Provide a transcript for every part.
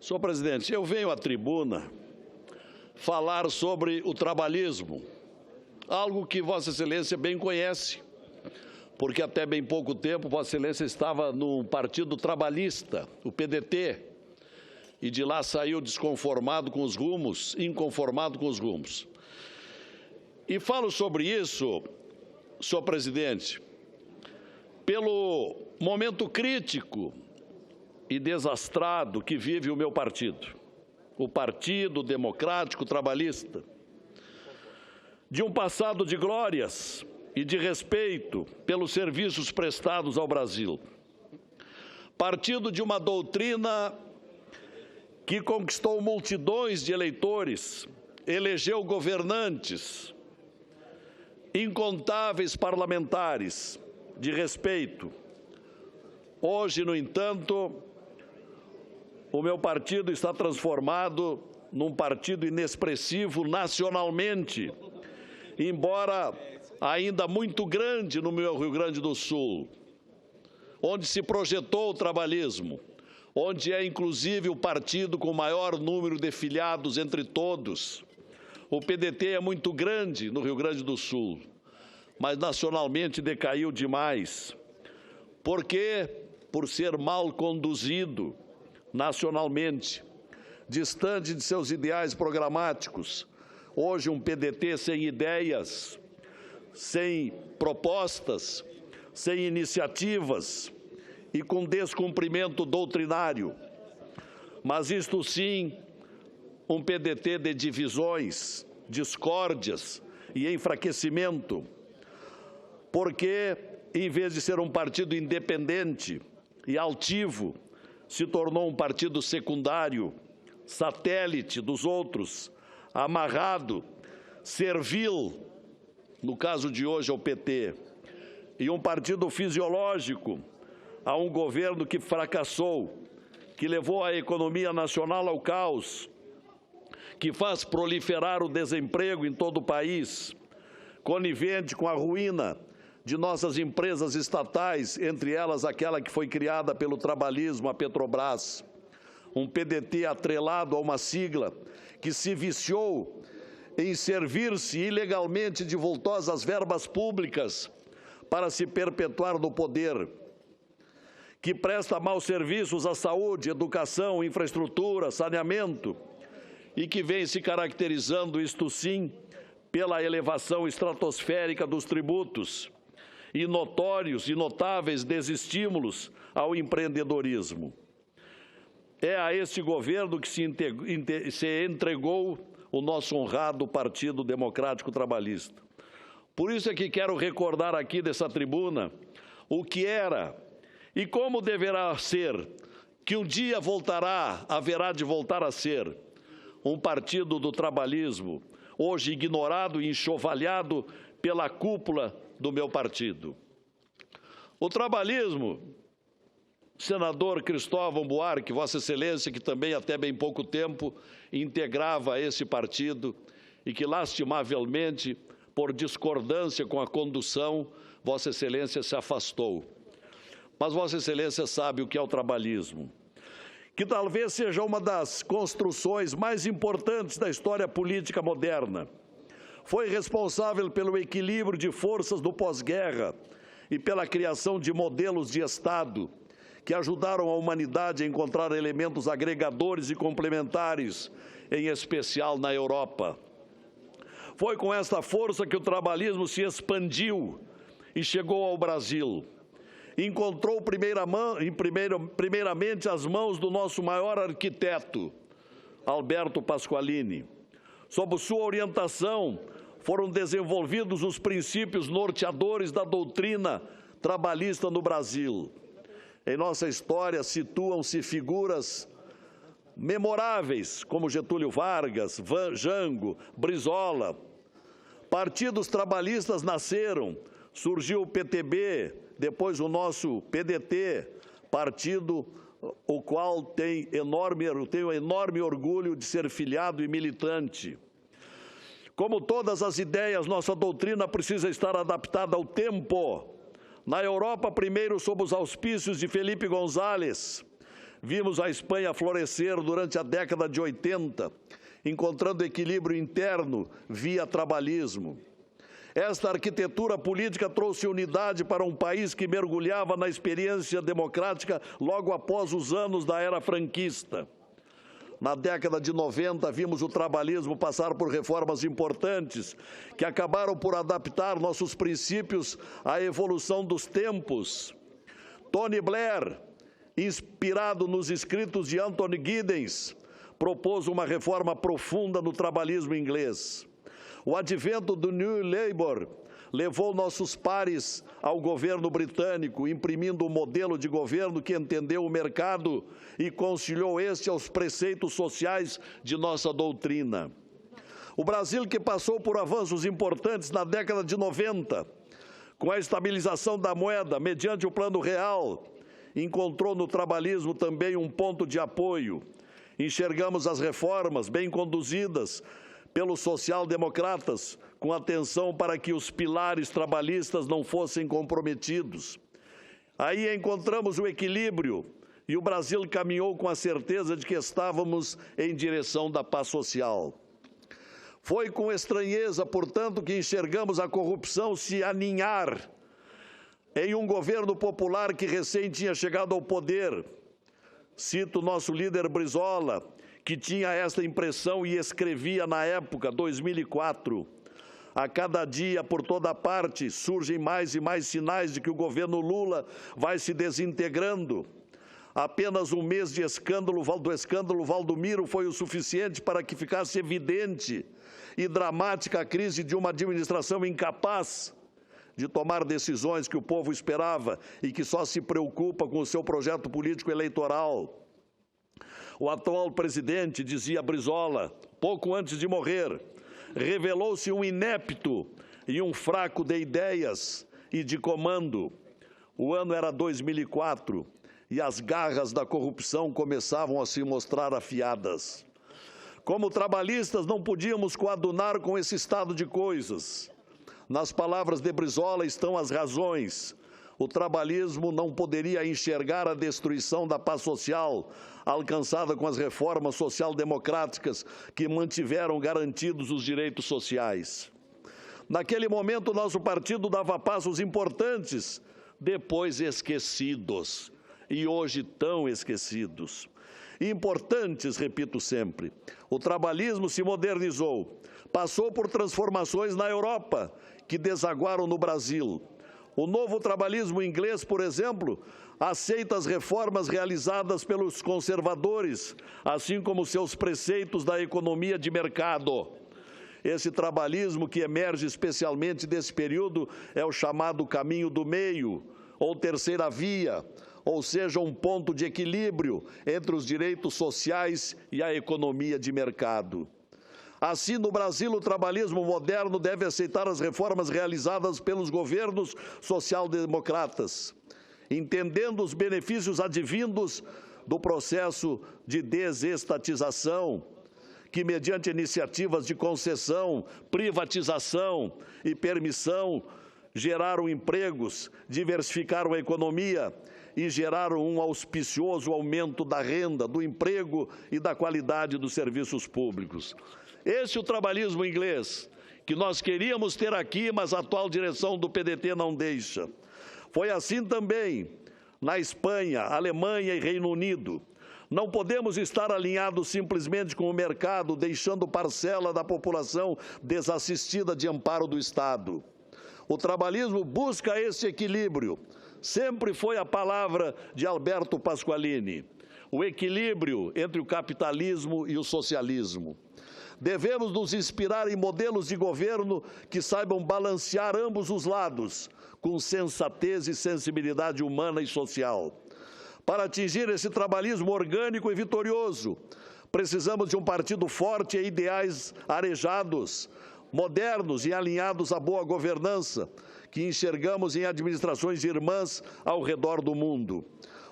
Senhor presidente, eu venho à tribuna falar sobre o trabalhismo, algo que Vossa Excelência bem conhece, porque até bem pouco tempo Vossa Excelência estava no Partido Trabalhista, o PDT, e de lá saiu desconformado com os rumos, inconformado com os rumos. E falo sobre isso, senhor presidente, pelo momento crítico e desastrado que vive o meu partido, o Partido Democrático Trabalhista, de um passado de glórias e de respeito pelos serviços prestados ao Brasil. Partido de uma doutrina que conquistou multidões de eleitores, elegeu governantes, incontáveis parlamentares de respeito. Hoje, no entanto, o meu partido está transformado num partido inexpressivo nacionalmente, embora ainda muito grande no meu Rio Grande do Sul, onde se projetou o trabalhismo, onde é inclusive o partido com o maior número de filiados entre todos. O PDT é muito grande no Rio Grande do Sul, mas nacionalmente decaiu demais. Por quê? Por ser mal conduzido nacionalmente, distante de seus ideais programáticos. Hoje um PDT sem ideias, sem propostas, sem iniciativas e com descumprimento doutrinário. Mas isto sim, um PDT de divisões, discórdias e enfraquecimento, porque, em vez de ser um partido independente e altivo, se tornou um partido secundário, satélite dos outros, amarrado, servil, no caso de hoje ao PT, e um partido fisiológico a um governo que fracassou, que levou a economia nacional ao caos, que faz proliferar o desemprego em todo o país, conivente com a ruína de nossas empresas estatais, entre elas aquela que foi criada pelo trabalhismo, a Petrobras, um PDT atrelado a uma sigla que se viciou em servir-se ilegalmente de vultosas verbas públicas para se perpetuar no poder, que presta maus serviços à saúde, educação, infraestrutura, saneamento, e que vem se caracterizando, isto sim, pela elevação estratosférica dos tributos e notórios e notáveis desestímulos ao empreendedorismo. É a esse governo que se entregou o nosso honrado Partido Democrático Trabalhista. Por isso é que quero recordar aqui dessa tribuna o que era e como deverá ser, que um dia haverá de voltar a ser, um partido do trabalhismo, hoje ignorado e enxovalhado pela cúpula do meu partido. O trabalhismo, senador Cristóvão Buarque, Vossa Excelência, que também até bem pouco tempo integrava esse partido e que, lastimavelmente, por discordância com a condução, Vossa Excelência se afastou. Mas Vossa Excelência sabe o que é o trabalhismo, que talvez seja uma das construções mais importantes da história política moderna. Foi responsável pelo equilíbrio de forças do pós-guerra e pela criação de modelos de Estado que ajudaram a humanidade a encontrar elementos agregadores e complementares, em especial na Europa. Foi com esta força que o trabalhismo se expandiu e chegou ao Brasil. Encontrou primeiramente as mãos do nosso maior arquiteto, Alberto Pasqualini. Sob sua orientação, foram desenvolvidos os princípios norteadores da doutrina trabalhista no Brasil. Em nossa história situam-se figuras memoráveis, como Getúlio Vargas, Jango, Brizola. Partidos trabalhistas nasceram, surgiu o PTB, depois o nosso PDT, partido o qual tenho enorme orgulho de ser filiado e militante. Como todas as ideias, nossa doutrina precisa estar adaptada ao tempo. Na Europa, primeiro sob os auspícios de Felipe González, Vimos a Espanha florescer durante a década de 80, encontrando equilíbrio interno via trabalhismo. Esta arquitetura política trouxe unidade para um país que mergulhava na experiência democrática logo após os anos da era franquista. Na década de 90, vimos o trabalhismo passar por reformas importantes que acabaram por adaptar nossos princípios à evolução dos tempos. Tony Blair, inspirado nos escritos de Anthony Giddens, propôs uma reforma profunda no trabalhismo inglês. O advento do New Labour levou nossos pares ao governo britânico, imprimindo um modelo de governo que entendeu o mercado e conciliou este aos preceitos sociais de nossa doutrina. O Brasil, que passou por avanços importantes na década de 90, com a estabilização da moeda mediante o Plano Real, encontrou no trabalhismo também um ponto de apoio. Enxergamos as reformas bem conduzidas pelos social-democratas, com atenção para que os pilares trabalhistas não fossem comprometidos. Aí encontramos o equilíbrio e o Brasil caminhou com a certeza de que estávamos em direção da paz social. Foi com estranheza, portanto, que enxergamos a corrupção se aninhar em um governo popular que recém tinha chegado ao poder. Cito nosso líder Brizola, que tinha esta impressão e escrevia na época, 2004, a cada dia, por toda parte, surgem mais e mais sinais de que o governo Lula vai se desintegrando. Apenas um mês do escândalo Valdomiro foi o suficiente para que ficasse evidente e dramática a crise de uma administração incapaz de tomar decisões que o povo esperava e que só se preocupa com o seu projeto político eleitoral. O atual presidente, dizia Brizola, pouco antes de morrer, revelou-se um inepto e um fraco de ideias e de comando. O ano era 2004 e as garras da corrupção começavam a se mostrar afiadas. Como trabalhistas, não podíamos coadunar com esse estado de coisas. Nas palavras de Brizola estão as razões. O trabalhismo não poderia enxergar a destruição da paz social alcançada com as reformas social-democráticas que mantiveram garantidos os direitos sociais. Naquele momento, nosso partido dava passos importantes, depois esquecidos, e hoje tão esquecidos. Importantes, repito sempre. O trabalhismo se modernizou, passou por transformações na Europa, que desaguaram no Brasil. O novo trabalhismo inglês, por exemplo, aceita as reformas realizadas pelos conservadores, assim como seus preceitos da economia de mercado. Esse trabalhismo que emerge especialmente desse período é o chamado caminho do meio, ou terceira via, ou seja, um ponto de equilíbrio entre os direitos sociais e a economia de mercado. Assim, no Brasil, o trabalhismo moderno deve aceitar as reformas realizadas pelos governos social-democratas, entendendo os benefícios advindos do processo de desestatização, que, mediante iniciativas de concessão, privatização e permissão, geraram empregos, diversificaram a economia e geraram um auspicioso aumento da renda, do emprego e da qualidade dos serviços públicos. Esse é o trabalhismo inglês, que nós queríamos ter aqui, mas a atual direção do PDT não deixa. Foi assim também na Espanha, Alemanha e Reino Unido. Não podemos estar alinhados simplesmente com o mercado, deixando parcela da população desassistida de amparo do Estado. O trabalhismo busca esse equilíbrio. Sempre foi a palavra de Alberto Pasqualini. O equilíbrio entre o capitalismo e o socialismo. Devemos nos inspirar em modelos de governo que saibam balancear ambos os lados, com sensatez e sensibilidade humana e social. Para atingir esse trabalhismo orgânico e vitorioso, precisamos de um partido forte e ideais arejados, modernos e alinhados à boa governança, que enxergamos em administrações irmãs ao redor do mundo.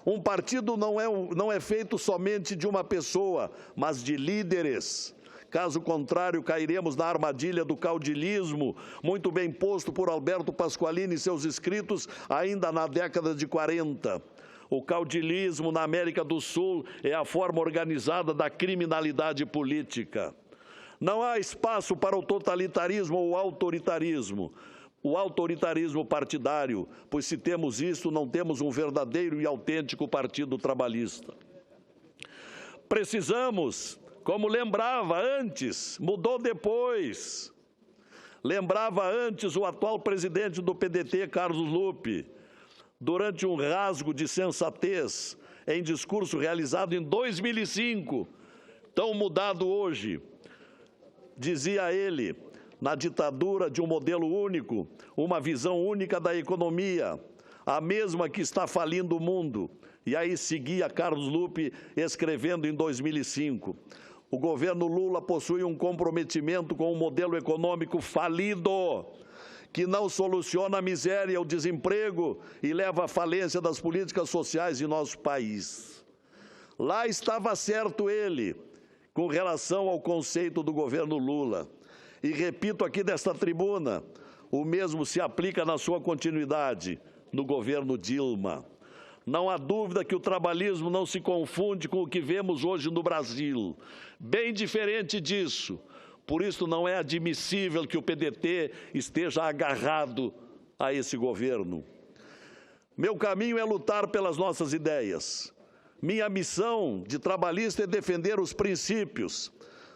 Um partido não é feito somente de uma pessoa, mas de líderes. Caso contrário, cairemos na armadilha do caudilismo, muito bem posto por Alberto Pasqualini em seus escritos, ainda na década de 40. O caudilismo na América do Sul é a forma organizada da criminalidade política. Não há espaço para o totalitarismo ou o autoritarismo partidário, pois se temos isso, não temos um verdadeiro e autêntico partido trabalhista. Precisamos, como lembrava antes, mudou depois. Lembrava antes o atual presidente do PDT, Carlos Lupe, durante um rasgo de sensatez em discurso realizado em 2005, tão mudado hoje. Dizia ele, na ditadura de um modelo único, uma visão única da economia, a mesma que está falindo o mundo. E aí seguia Carlos Lupe escrevendo em 2005. O governo Lula possui um comprometimento com um modelo econômico falido, que não soluciona a miséria, o desemprego e leva à falência das políticas sociais em nosso país. Lá estava certo ele, com relação ao conceito do governo Lula. E repito aqui desta tribuna, o mesmo se aplica na sua continuidade no governo Dilma. Não há dúvida que o trabalhismo não se confunde com o que vemos hoje no Brasil. Bem diferente disso. Por isso, não é admissível que o PDT esteja agarrado a esse governo. Meu caminho é lutar pelas nossas ideias. Minha missão de trabalhista é defender os princípios,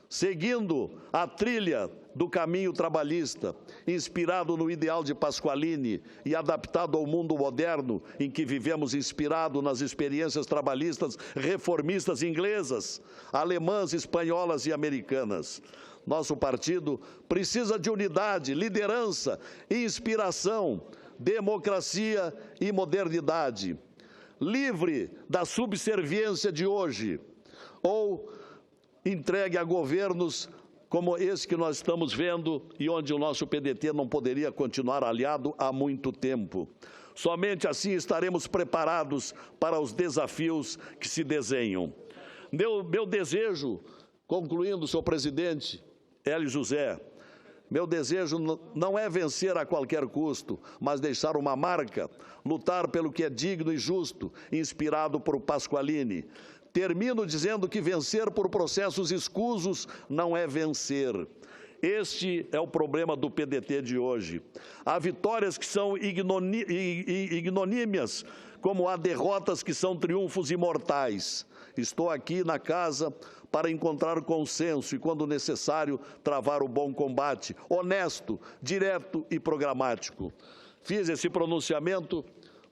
seguindo a trilha do caminho trabalhista, inspirado no ideal de Pasqualini e adaptado ao mundo moderno em que vivemos, inspirado nas experiências trabalhistas reformistas inglesas, alemãs, espanholas e americanas. Nosso partido precisa de unidade, liderança, inspiração, democracia e modernidade, livre da subserviência de hoje, ou entregue a governos como esse que nós estamos vendo e onde o nosso PDT não poderia continuar aliado há muito tempo. Somente assim estaremos preparados para os desafios que se desenham. Meu desejo, concluindo, senhor presidente, Hélio José, meu desejo não é vencer a qualquer custo, mas deixar uma marca, lutar pelo que é digno e justo, inspirado por Pasqualini. Termino dizendo que vencer por processos escusos não é vencer. Este é o problema do PDT de hoje. Há vitórias que são ignomínias, como há derrotas que são triunfos imortais. Estou aqui na casa para encontrar consenso e, quando necessário, travar o bom combate, honesto, direto e programático. Fiz esse pronunciamento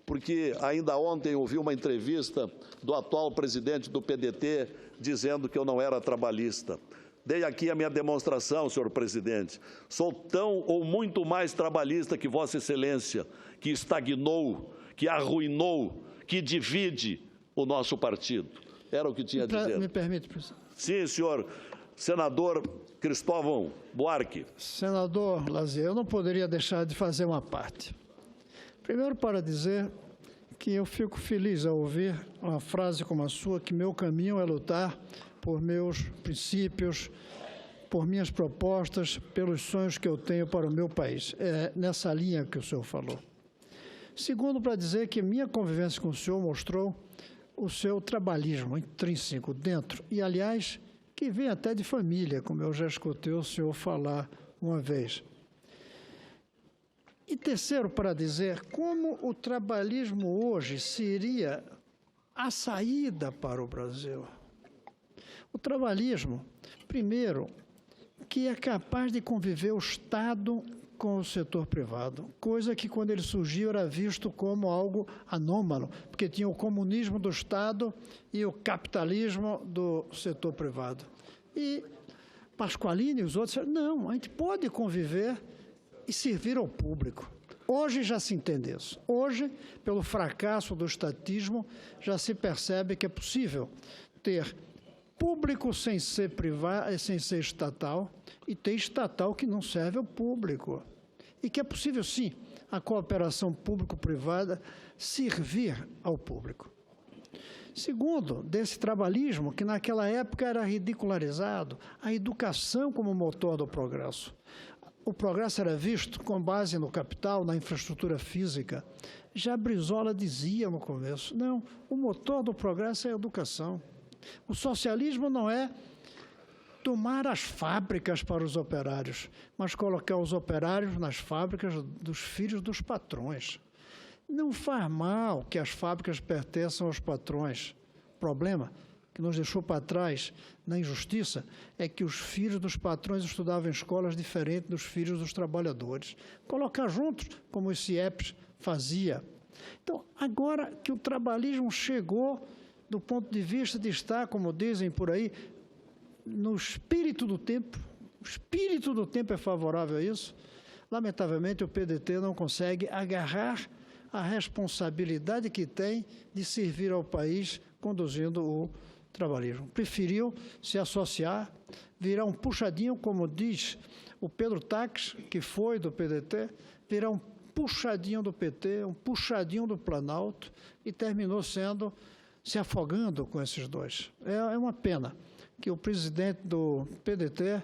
porque ainda ontem ouvi uma entrevista do atual presidente do PDT dizendo que eu não era trabalhista. Dei aqui a minha demonstração, senhor presidente. Sou tão ou muito mais trabalhista que Vossa Excelência, que estagnou, que arruinou, que divide o nosso partido. Era o que tinha a dizer. Me permite, presidente. Sim, senhor senador Cristóvão Buarque. Senador Lazier, eu não poderia deixar de fazer uma parte. Primeiro, para dizer que eu fico feliz ao ouvir uma frase como a sua, que meu caminho é lutar por meus princípios, por minhas propostas, pelos sonhos que eu tenho para o meu país. É nessa linha que o senhor falou. Segundo, para dizer que minha convivência com o senhor mostrou o seu trabalhismo intrínseco dentro, e, aliás, que vem até de família, como eu já escutei o senhor falar uma vez. E terceiro, para dizer como o trabalhismo hoje seria a saída para o Brasil. O trabalhismo, primeiro, que é capaz de conviver o Estado com o setor privado, coisa que, quando ele surgiu, era visto como algo anômalo, porque tinha o comunismo do Estado e o capitalismo do setor privado. E Pasqualini e os outros, não, a gente pode conviver e servir ao público. Hoje já se entende isso. Hoje, pelo fracasso do estatismo, já se percebe que é possível ter público sem ser privado, sem ser estatal, e ter estatal que não serve ao público. E que é possível, sim, a cooperação público-privada servir ao público. Segundo, desse trabalhismo, que naquela época era ridicularizado, a educação como motor do progresso. o progresso era visto com base no capital, na infraestrutura física. Já Brizola dizia no começo, não, o motor do progresso é a educação. O socialismo não é tomar as fábricas para os operários, mas colocar os operários nas fábricas dos filhos dos patrões. Não faz mal que as fábricas pertençam aos patrões. O problema que nos deixou para trás na injustiça é que os filhos dos patrões estudavam em escolas diferentes dos filhos dos trabalhadores. Colocar juntos, como o CIEPS fazia. Então, agora que o trabalhismo chegou do ponto de vista de estar, como dizem por aí, no espírito do tempo, o espírito do tempo é favorável a isso, lamentavelmente o PDT não consegue agarrar a responsabilidade que tem de servir ao país conduzindo o trabalhismo. Preferiu se associar, virar um puxadinho, como diz o Pedro Taques, que foi do PDT, virar um puxadinho do PT, um puxadinho do Planalto, e terminou se afogando com esses dois. É uma pena que o presidente do PDT,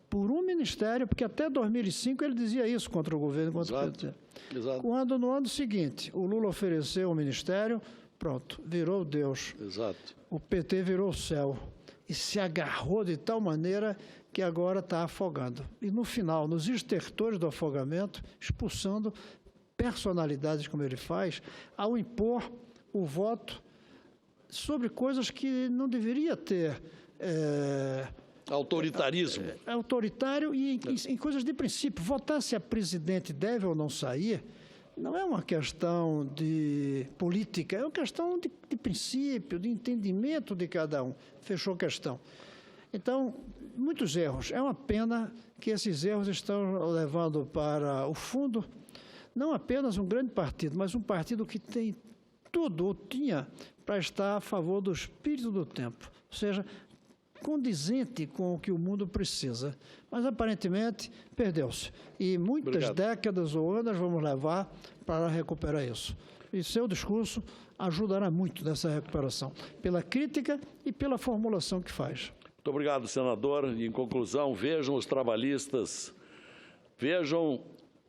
por um ministério, porque até 2005 ele dizia isso contra o governo, contra o PDT. Exato. Quando no ano seguinte o Lula ofereceu o ministério, pronto, virou Deus. Exato. O PT virou o céu e se agarrou de tal maneira que agora está afogando. E no final, nos estertores do afogamento, expulsando personalidades como ele faz, ao impor o voto sobre coisas que não deveria ter... Autoritarismo. Autoritário e em coisas de princípio. Votar se a presidente deve ou não sair não é uma questão de política, é uma questão de princípio, de entendimento de cada um. Fechou a questão. Então, muitos erros. É uma pena que esses erros estão levando para o fundo não apenas um grande partido, mas um partido que tem tudo, ou tinha, para estar a favor do espírito do tempo. Ou seja, condizente com o que o mundo precisa. Mas, aparentemente, perdeu-se. E muitas décadas ou anos vamos levar para recuperar isso. E seu discurso ajudará muito nessa recuperação, pela crítica e pela formulação que faz. Muito obrigado, senador. E, em conclusão, vejam os trabalhistas, vejam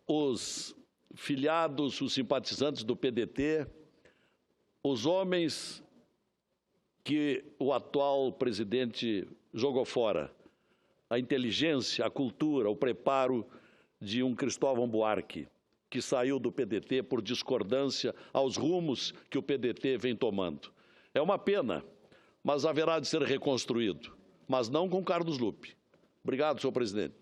os filiados, os simpatizantes do PDT, os homens que o atual presidente jogou fora, a inteligência, a cultura, o preparo de um Cristóvão Buarque, que saiu do PDT por discordância aos rumos que o PDT vem tomando. É uma pena, mas haverá de ser reconstruído, mas não com Carlos Lupe. Obrigado, senhor presidente.